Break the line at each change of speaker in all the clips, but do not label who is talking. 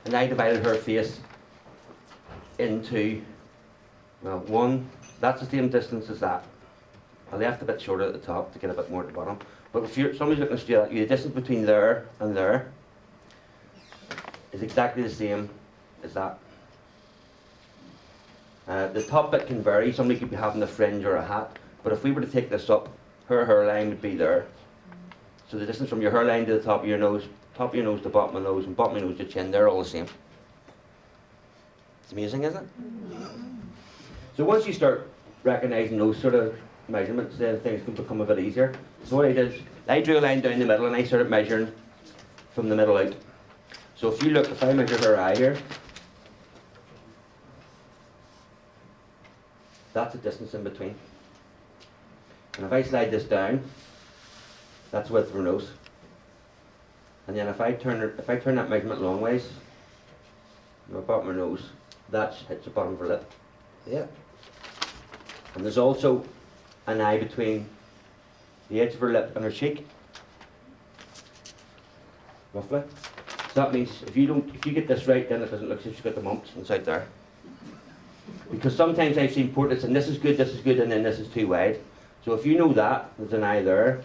and I divided her face into, well, one, that's the same distance as that. I left a bit shorter at the top to get a bit more at the bottom. But if somebody's looking straight at you, the distance between there and there is exactly the same as that. The top bit can vary. Somebody could be having a fringe or a hat, but if we were to take this up, her hairline would be there. So the distance from your hairline to the top of your nose to bottom of the nose, and bottom of your nose to chin, they're all the same. It's amazing, isn't it? So once you start recognising those sort of measurements, then things can become a bit easier. So what I did is, I drew a line down the middle and I started measuring from the middle out. So if you look, if I measure her eye here, that's the distance in between. And if I slide this down, that's width of her nose. And then if I turn that measurement long ways, the bottom of her nose, that hits the bottom of her lip. Yeah. And there's also an eye between the edge of her lip and her cheek, roughly. So that means if you get this right, then it doesn't look as if she's got the mumps inside there. Because sometimes I've seen portraits and this is good, and then this is too wide. So if you know that, there's an eye there,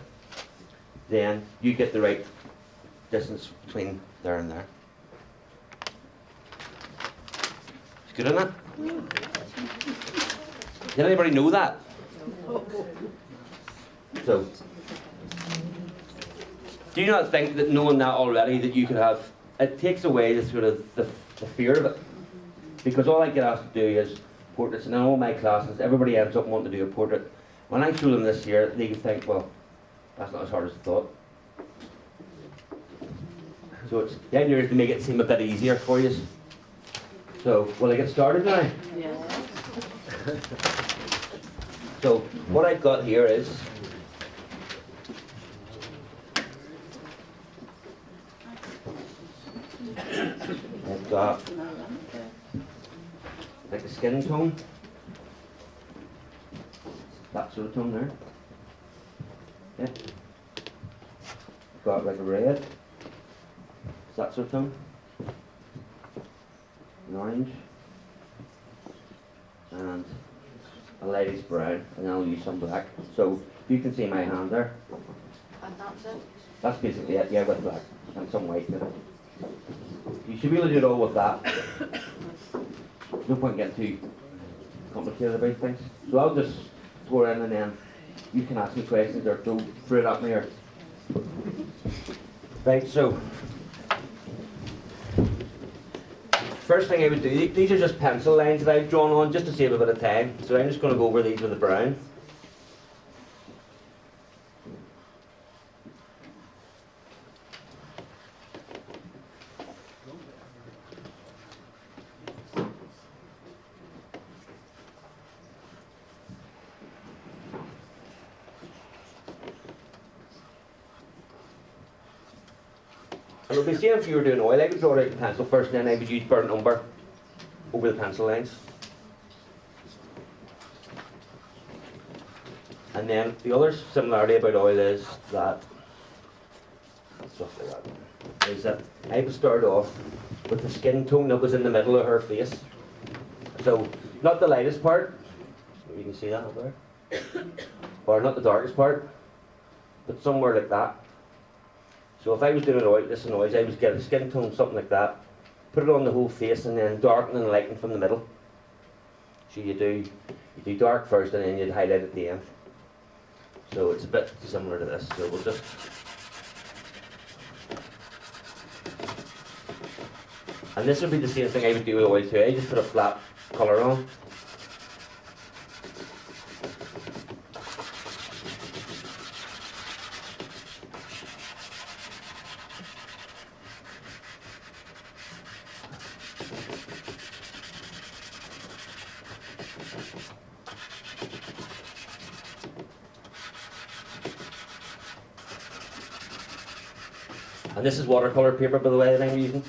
then you get the right distance between there and there. It's good, isn't it? Did anybody know that? So, do you not think that knowing that already, that you could have, it takes away the sort of the fear of it? Because all I get asked to do is portraits, and in all my classes, everybody ends up wanting to do a portrait. When I show them this here, they can think, well, that's not as hard as I thought. So the idea is to make it seem a bit easier for you. So, will I get started now?
Yeah.
So, what I've got here is I've got like a skin tone, that sort of tone there. Yeah. I've got like a red, that sort of tone, an orange, and a lightish brown, and then I'll use some black. So you can see my hand there.
And that's it?
That's basically it, yeah, with black and some white in it. You should be able to do it all with that. There's no point getting too complicated about things. So I'll just pour in and then you can ask me questions or throw it at me or... Right, so first thing I would do, these are just pencil lines that I've drawn on just to save a bit of time. So I'm just going to go over these with the brown. And it'll be the same if you were doing oil. I would draw it out the pencil first, and then I would use burnt umber over the pencil lines. And then the other similarity about oil is that, stuff like that, is that I would start off with the skin tone that was in the middle of her face. So, not the lightest part, you can see that over there, or not the darkest part, but somewhere like that. So if I was doing this in oils, I would get a skin tone, something like that, put it on the whole face, and then darken and lighten from the middle. So you do dark first, and then you'd highlight at the end. So it's a bit similar to this. So we'll just... And this would be the same thing I would do with oil too. I just put a flat colour on. And this is watercolour paper, by the way, that I'm using.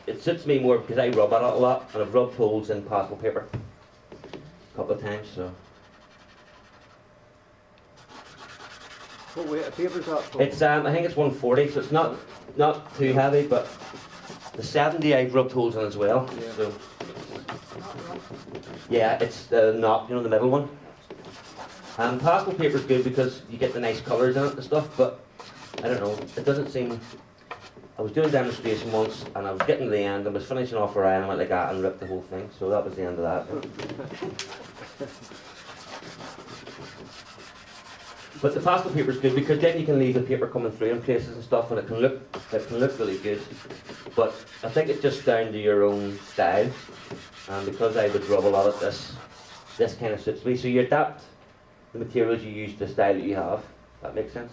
It suits me more because I rub it a lot, and I've rubbed holes in pastel paper a couple of times. So
What weight of paper is that?
it's I think it's 140, so it's not too heavy, but The 70 I've rubbed holes in as well.
Yeah.
So
Not rough.
yeah, it's the knot, you know, the middle one. Pastel paper's good because you get the nice colours in it and stuff, but I don't know, it doesn't seem. I was doing a demonstration once and I was getting to the end, I was finishing off where I went like that and ripped the whole thing, so that was the end of that. But the pastel paper's good because then you can leave the paper coming through in places and stuff, and it can look really good. But I think it's just down to your own style, and because I would rub a lot of this kind of suits me. So you adapt the materials you use to the style that you have. That makes sense?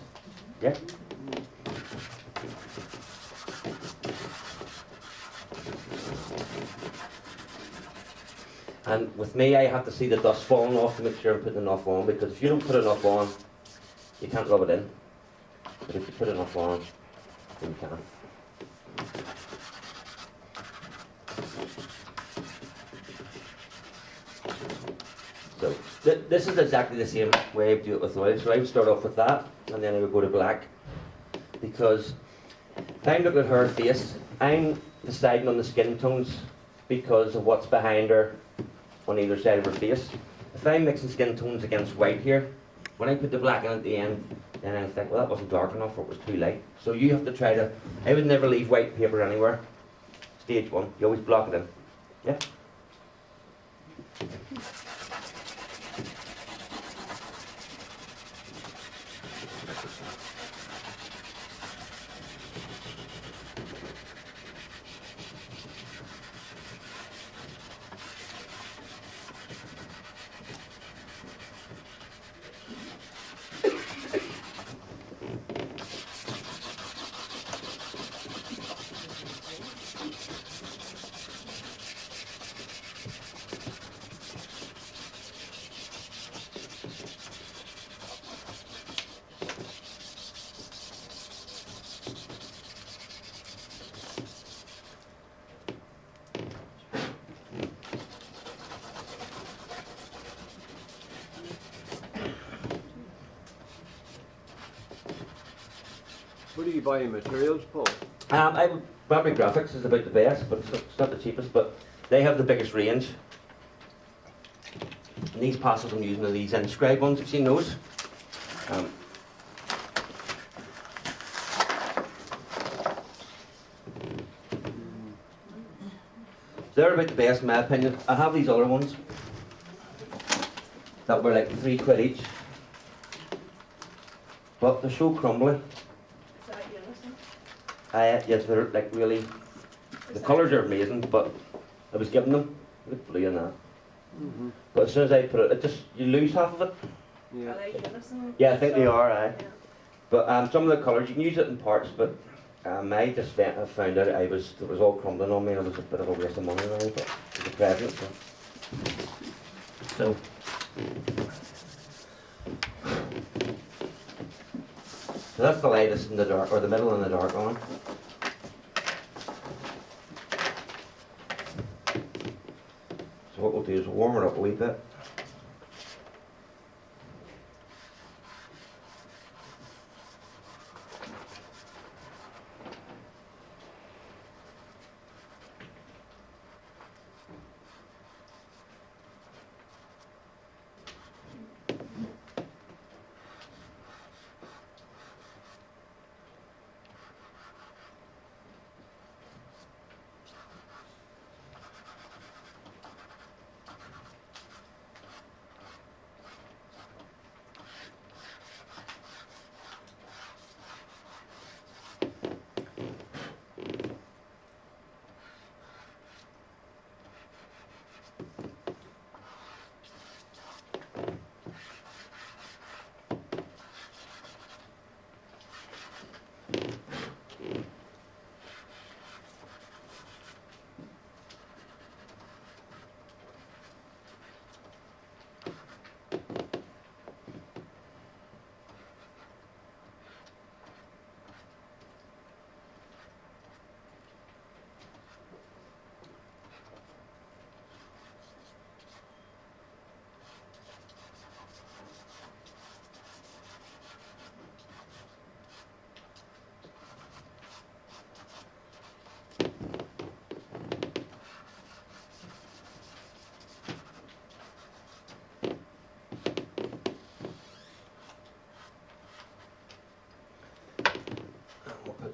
Yeah? And with me, I have to see the dust falling off to make sure I'm putting enough on, because if you don't put enough on, you can't rub it in. But if you put enough on, then you can. So this is exactly the same way I do it with oil. So I would start off with that, and then I would go to black. Because if I'm looking at her face, I'm deciding on the skin tones because of what's behind her on either side of her face. If I'm mixing skin tones against white here, when I put the black in at the end, then I think, well, that wasn't dark enough or it was too light. So you have to try to, I would never leave white paper anywhere. Stage one, you always block it in. Yeah?
Where do you buy your materials, Paul?
Fabric Graphics is about the best, but it's not the cheapest, but they have the biggest range. And these pastels I'm using are these inscribed ones, have you seen those? They're about the best in my opinion. I have these other ones that were like £3 each, but they're so crumbly.
Is that unison?
Yes, they're like really, the colours are amazing, but I was giving them, look blue in that.
Mm-hmm.
But as soon as I put it, you lose half of it.
Yeah.
Are they unison?
Yeah, I think they are, aye.
Yeah.
But some of the colours, you can use it in parts, but I just found out it was all crumbling on me and it was a bit of a waste of money really, but it's a present. So that's the lightest in the dark, or the middle and the dark one. So what we'll do is we'll warm it up a wee bit.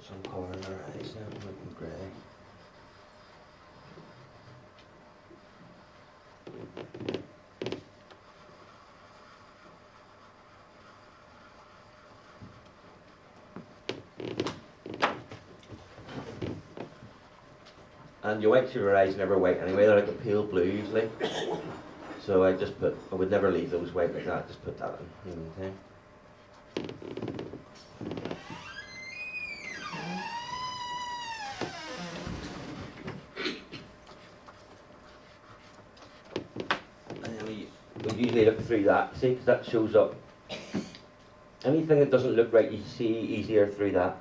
some colour in her eyes now, looking grey. And your whites of your eyes never white anyway, they're like a pale blue usually. So I would never leave those white like that, just put that in the meantime. And then we usually look through that, see, because that shows up. Anything that doesn't look right, you see easier through that.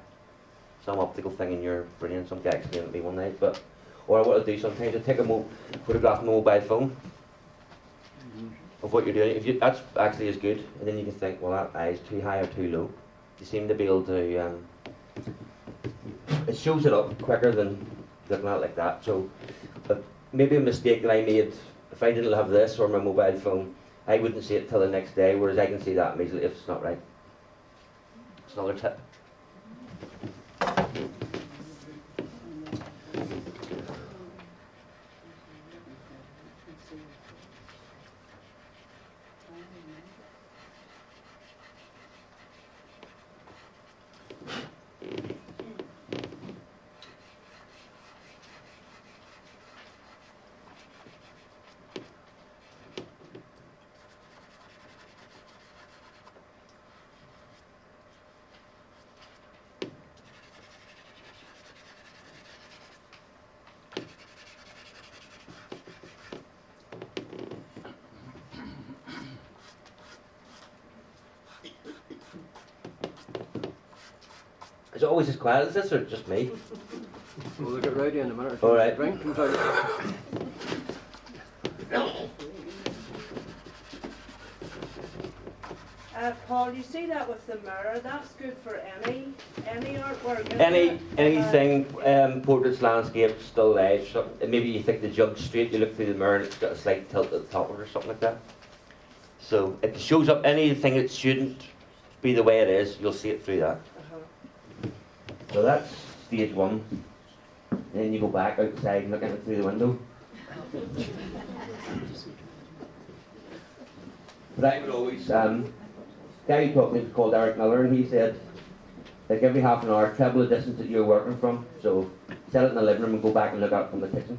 Some optical thing in your brain, some guy explained it to me one night, but, or what I do sometimes, I take a photograph of my mobile phone of what you're doing. That's actually is good, and then you can think, well, that eye is too high or too low. You seem to be able to, it shows it up quicker than looking at it like that. So maybe a mistake that I made, if I didn't have this or my mobile phone, I wouldn't see it till the next day, whereas I can see that immediately if it's not right. It's another tip. Is it always as quiet as this, or just me?
We'll get ready in a minute.
All right.
Drink comes out.
Paul, you see that with the mirror? That's good for any artwork. Isn't
Anything, portraits, landscapes, still life. So maybe you think the jug's straight, you look through the mirror and it's got a slight tilt at the top of it or something like that. So if it shows up anything that shouldn't be the way it is, you'll see it through that. So that's stage one. Then you go back outside and look at it through the window. But I would always, guy who taught me was called Eric Miller, and he said, like every half an hour, treble the distance that you're working from. So set it in the living room and go back and look out from the kitchen.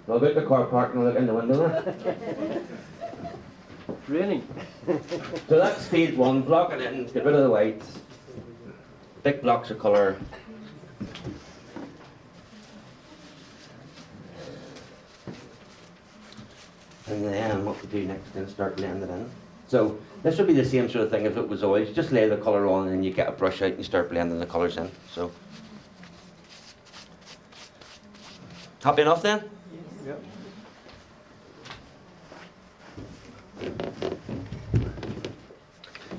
I'll go to the car park and I'll look in the window there.
It's raining.
So that's stage one, block it in, get rid of the whites. Big blocks of colour. And then what we do next is start blending it in. So this would be the same sort of thing if it was always, just lay the colour on and then you get a brush out and you start blending the colours in. So happy enough then?
Yep.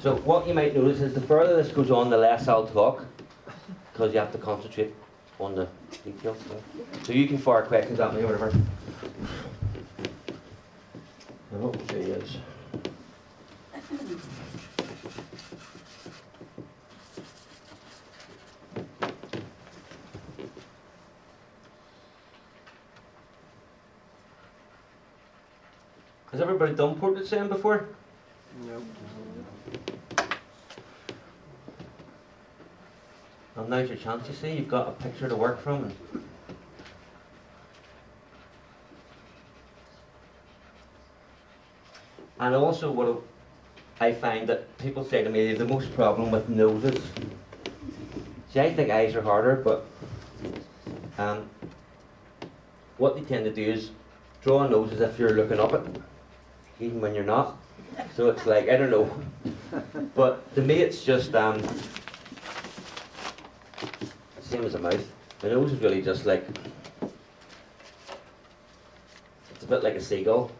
So what you might notice is the further this goes on, the less I'll talk, because you have to concentrate on the details. So you can fire questions at me or whatever. And what we'll do is, has everybody done portrait saying before?
Yep.
Well, now's your chance, you see. You've got a picture to work from. And also what I find that people say to me, they have the most problem with noses. See, I think eyes are harder, but what they tend to do is draw a nose as if you're looking up it, even when you're not. So it's like, I don't know. But to me it's just, same as a mouth. The nose is really just like, it's a bit like a seagull,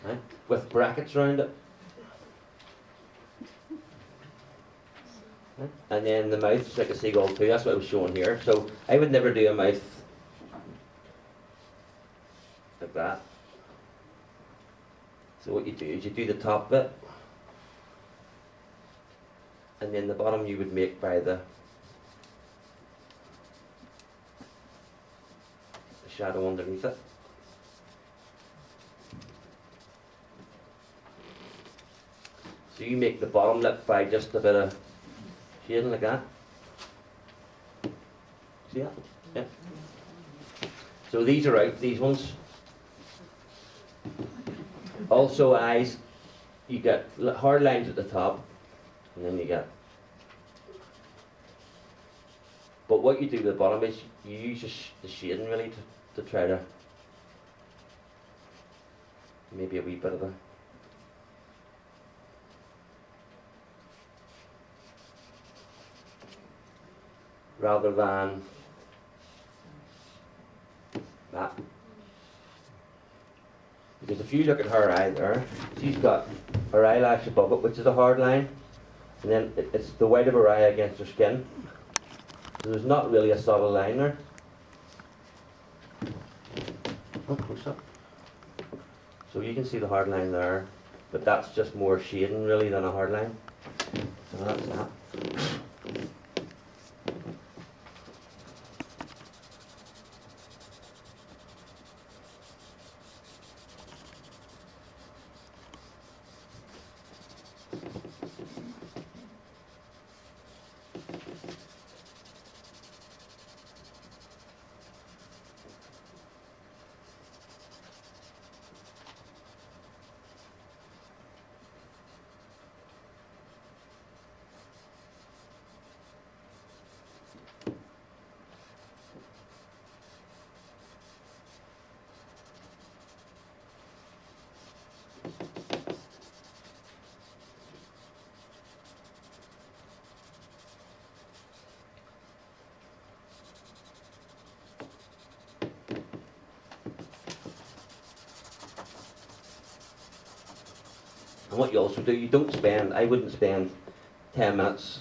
right? With brackets around it. Right? And then the mouth is like a seagull too, that's what I was showing here. So I would never do a mouth like that. So what you do is you do the top bit, and then the bottom you would make by the shadow underneath it. So you make the bottom lip by just a bit of shading like that. See that? Yeah. So these are out, these ones. Also eyes, you get hard lines at the top, and then you get. But what you do at the bottom is you use the shading really to try to maybe a wee bit of a. Rather than that. Because if you look at her eye there, she's got her eyelash above it, which is a hard line, and then it's the white of her eye against her skin. So there's not really a subtle line there. Oh, close up. So you can see the hard line there, but that's just more shading really than a hard line. So that's that. And what you also do, I wouldn't spend 10 minutes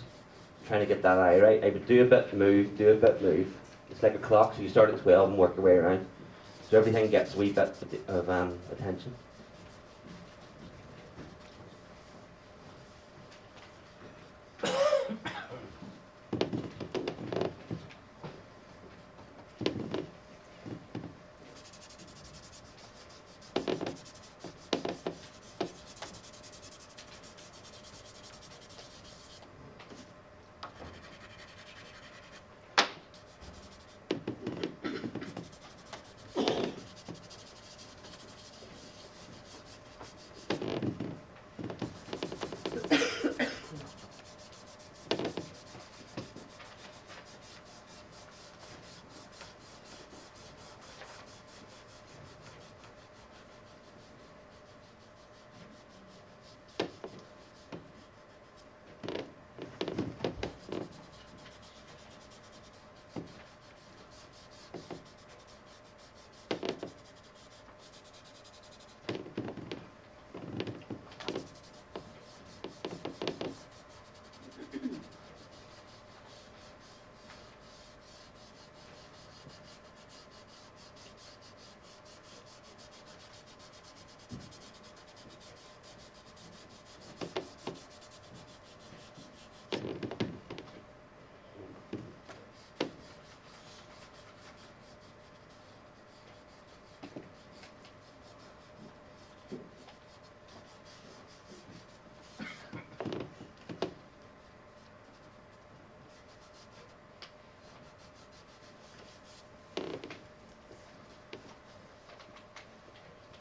trying to get that eye right. I would do a bit, move, do a bit, move. It's like a clock, so you start at 12 and work your way around. So everything gets a wee bit of attention.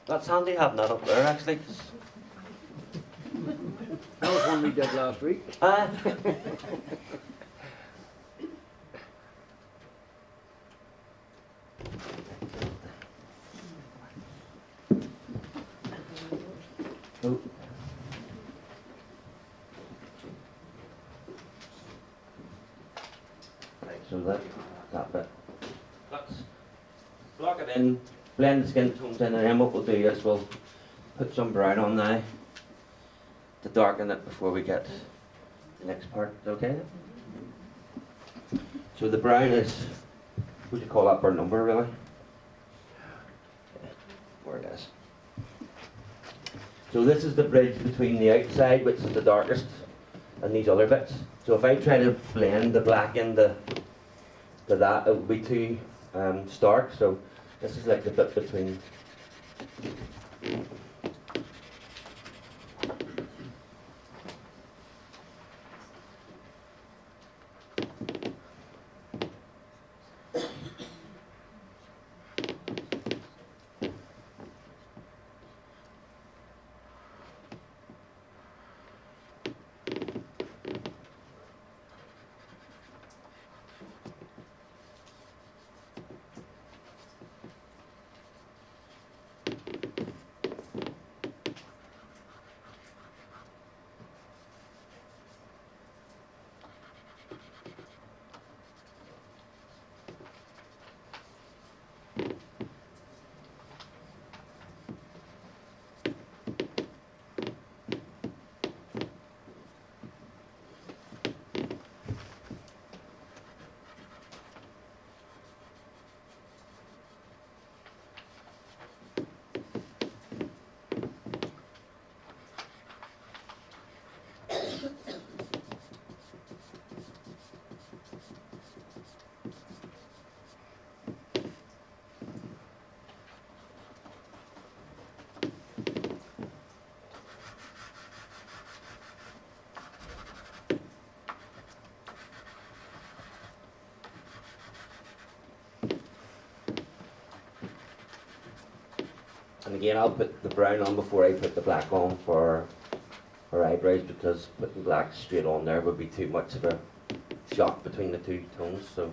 That's handy having that up there actually.
That was one we did last week.
Oh. Right, so that bit. Let's block it in, blend the skin tones in, and then what we'll do is we'll put some brown on now to darken it before we get the next part. Is that okay? So the brown is, what do you call that, burnt umber really? Where it is. So this is the bridge between the outside, which is the darkest, and these other bits. So if I try to blend the black into that, it would be too stark. So this is like the bit between. And again, I'll put the brown on before I put the black on for her eyebrows, because putting black straight on there would be too much of a shock between the two tones. So.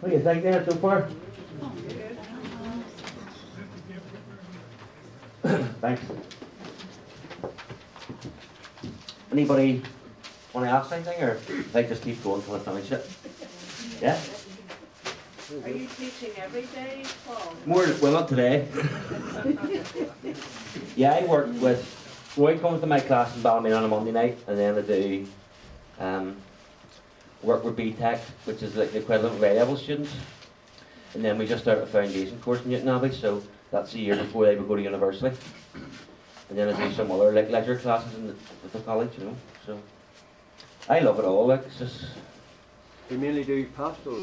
What do you think there so far? Thanks. Anybody want to ask anything, or like just keep going till I finish it? Yeah?
Are you teaching every day, Paul?
More, well, not today. Yeah, I work with, Roy comes to my class in Ballymena on a Monday night, and then I do work with BTEC, which is like the equivalent of A-level students. And then we just started a foundation course in Newton Abbey, so that's a year before they would go to university. And then I do some other like leisure classes at the college, you know. So I love it all. Like it's just
You mainly do pastels.